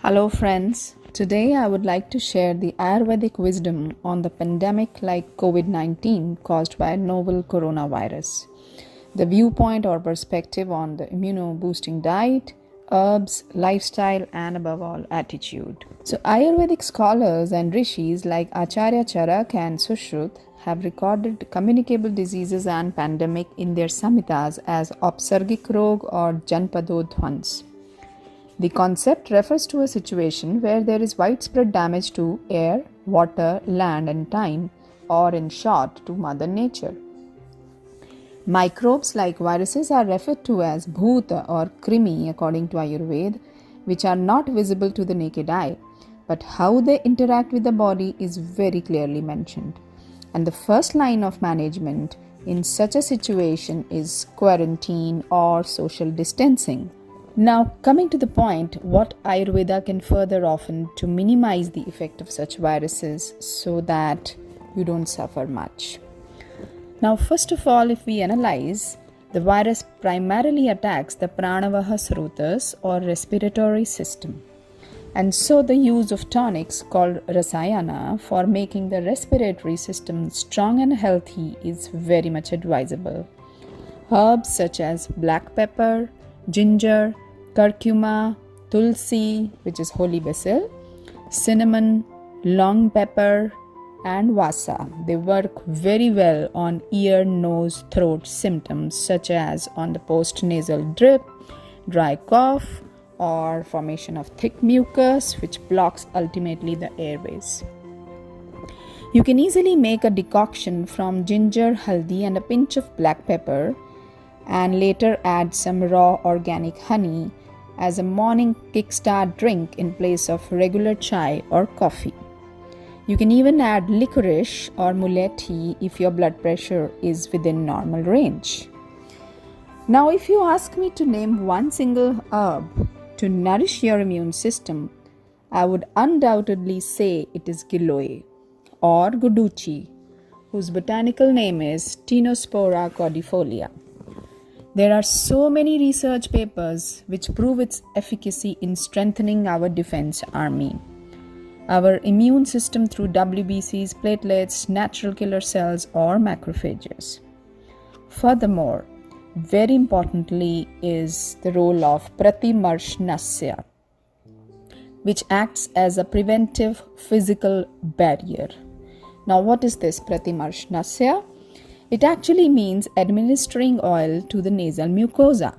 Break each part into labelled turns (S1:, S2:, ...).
S1: Hello, friends. Today I would like to share the Ayurvedic wisdom on the pandemic like COVID-19 caused by a novel coronavirus. The viewpoint or perspective on the immuno-boosting diet, herbs, lifestyle, and above all, attitude. So, Ayurvedic scholars and rishis like Acharya Charak and Sushrut have recorded communicable diseases and pandemic in their samhitas as Aupsargika roga or Janpadodhwansa. The concept refers to a situation where there is widespread damage to air, water, land, and time, or in short, to Mother Nature. Microbes like viruses are referred to as Bhuta or Krimi according to Ayurveda, which are not visible to the naked eye, but how they interact with the body is very clearly mentioned. And the first line of management in such a situation is quarantine or social distancing. Now, coming to the point, what Ayurveda can further offer to minimize the effect of such viruses so that you don't suffer much. Now, first of all, if we analyze, the virus primarily attacks the pranavaha srotas or respiratory system. And so the use of tonics called rasayana for making the respiratory system strong and healthy is very much advisable. Herbs such as black pepper, ginger, curcuma, tulsi, which is holy basil, cinnamon, long pepper, and vasa. They work very well on ear, nose, throat symptoms such as on the post-nasal drip, dry cough, or formation of thick mucus which blocks ultimately the airways. You can easily make a decoction from ginger, haldi, and a pinch of black pepper, and later add some raw organic honey as a morning kickstart drink in place of regular chai or coffee. You can even add licorice or mulethi if your blood pressure is within normal range. Now, if you ask me to name one single herb to nourish your immune system, I would undoubtedly say it is Giloy or Guduchi, whose botanical name is Tinospora cordifolia. There are so many research papers which prove its efficacy in strengthening our defense army, our immune system through WBCs, platelets, natural killer cells, or macrophages. Furthermore, very importantly is the role of Pratimarsh Nasya, which acts as a preventive physical barrier. Now, what is this Pratimarsh Nasya? It actually means administering oil to the nasal mucosa.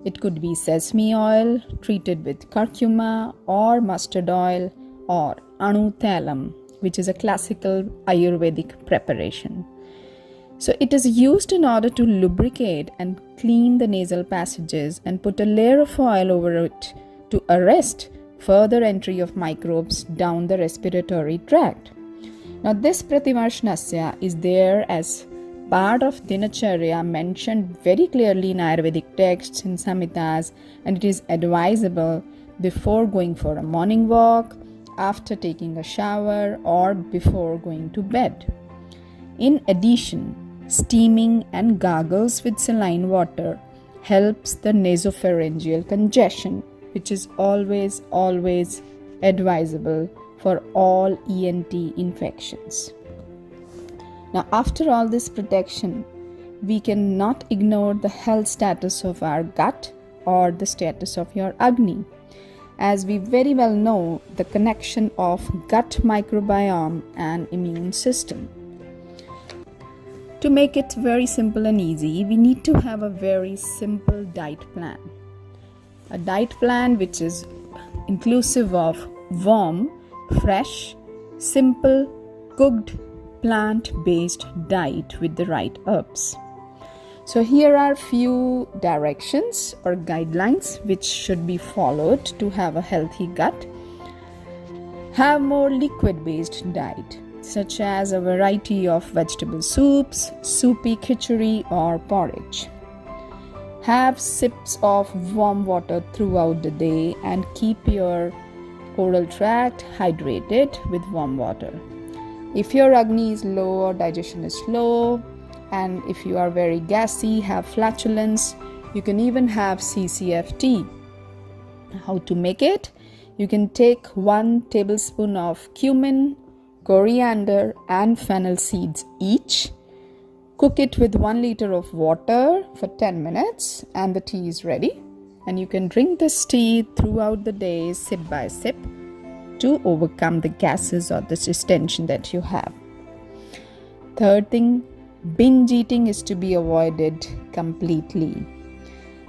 S1: It could be sesame oil treated with curcuma or mustard oil or anu tailam, which is a classical Ayurvedic preparation. So it is used in order to lubricate and clean the nasal passages and put a layer of oil over it to arrest further entry of microbes down the respiratory tract. Now this Pratimarsh Nasya is there as part of Dinacharya mentioned very clearly in Ayurvedic texts in Samhitas, and it is advisable before going for a morning walk, after taking a shower, or before going to bed. In addition, steaming and gargles with saline water helps the nasopharyngeal congestion, which is always advisable for all ENT infections. Now, after all this protection, we cannot ignore the health status of our gut or the status of your Agni. As we very well know, the connection of gut microbiome and immune system. To make it very simple and easy, we need to have a very simple diet plan. A diet plan which is inclusive of warm, fresh, simple, cooked, plant-based diet with the right herbs. So here are few directions or guidelines which should be followed to have a healthy gut. Have more liquid-based diet, such as a variety of vegetable soups, soupy khichdi or porridge. Have sips of warm water throughout the day and keep your oral tract hydrated with warm water. If your Agni is low or digestion is slow, and if you are very gassy, have flatulence, you can even have CCF Tea. How to make it? You can take 1 tablespoon of cumin, coriander and fennel seeds each. Cook it with 1 liter of water for 10 minutes and the tea is ready. And you can drink this tea throughout the day, sip by sip, to overcome the gases or the distension that you have. Third thing, binge eating is to be avoided completely.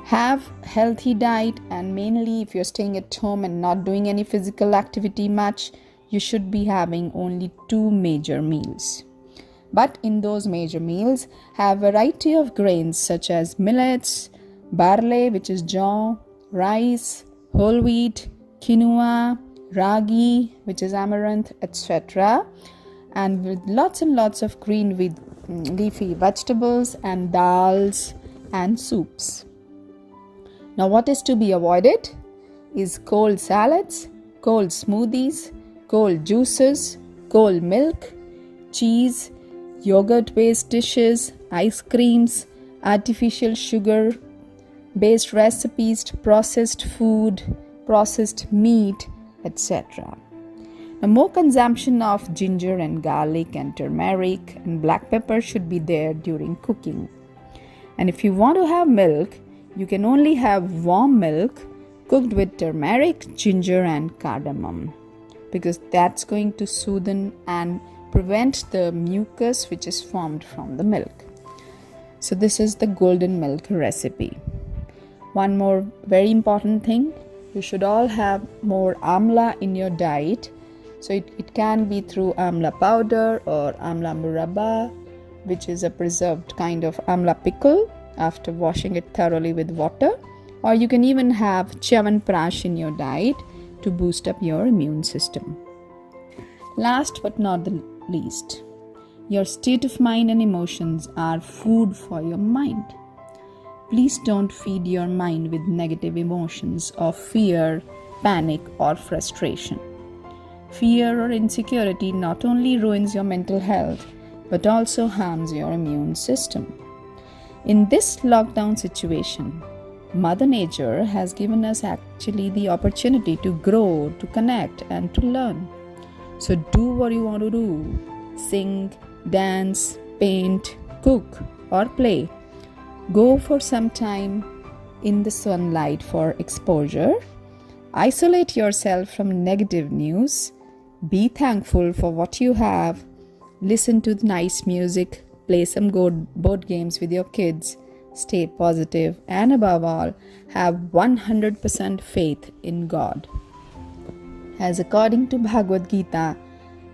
S1: Have healthy diet, and mainly if you're staying at home and not doing any physical activity much, you should be having only 2 major meals. But in those major meals, have variety of grains such as millets, barley, which is jaw, rice, whole wheat, quinoa, ragi, which is amaranth, etc. And with lots and lots of green leafy vegetables and dals and soups. Now what is to be avoided is cold salads, cold smoothies, cold juices, cold milk, cheese, yogurt-based dishes, ice creams, artificial sugar-based recipes, processed food, processed meat, etc. Now, more consumption of ginger and garlic and turmeric and black pepper should be there during cooking. And if you want to have milk, you can only have warm milk cooked with turmeric, ginger and cardamom, because that's going to soothe and prevent the mucus which is formed from the milk. So this is the golden milk recipe. One more very important thing, you should all have more amla in your diet. So it can be through amla powder or amla murabba, which is a preserved kind of amla pickle after washing it thoroughly with water. Or you can even have chyawanprash in your diet to boost up your immune system. Last but not the least, your state of mind and emotions are food for your mind. Please don't feed your mind with negative emotions of fear, panic or frustration. Fear or insecurity not only ruins your mental health but also harms your immune system. In this lockdown situation, Mother Nature has given us actually the opportunity to grow, to connect and to learn. So do what you want to do. Sing, dance, paint, cook or play. Go for some time in the sunlight for exposure. Isolate yourself from negative news. Be thankful for what you have. Listen to nice music. Play some good board games with your kids. Stay positive and above all, have 100% faith in God. As according to Bhagavad Gita,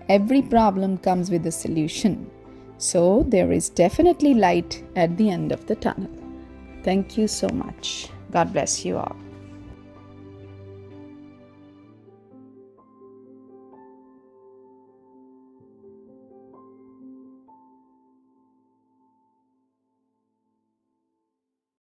S1: every problem comes with a solution. So there is definitely light at the end of the tunnel. Thank you so much. God bless you all.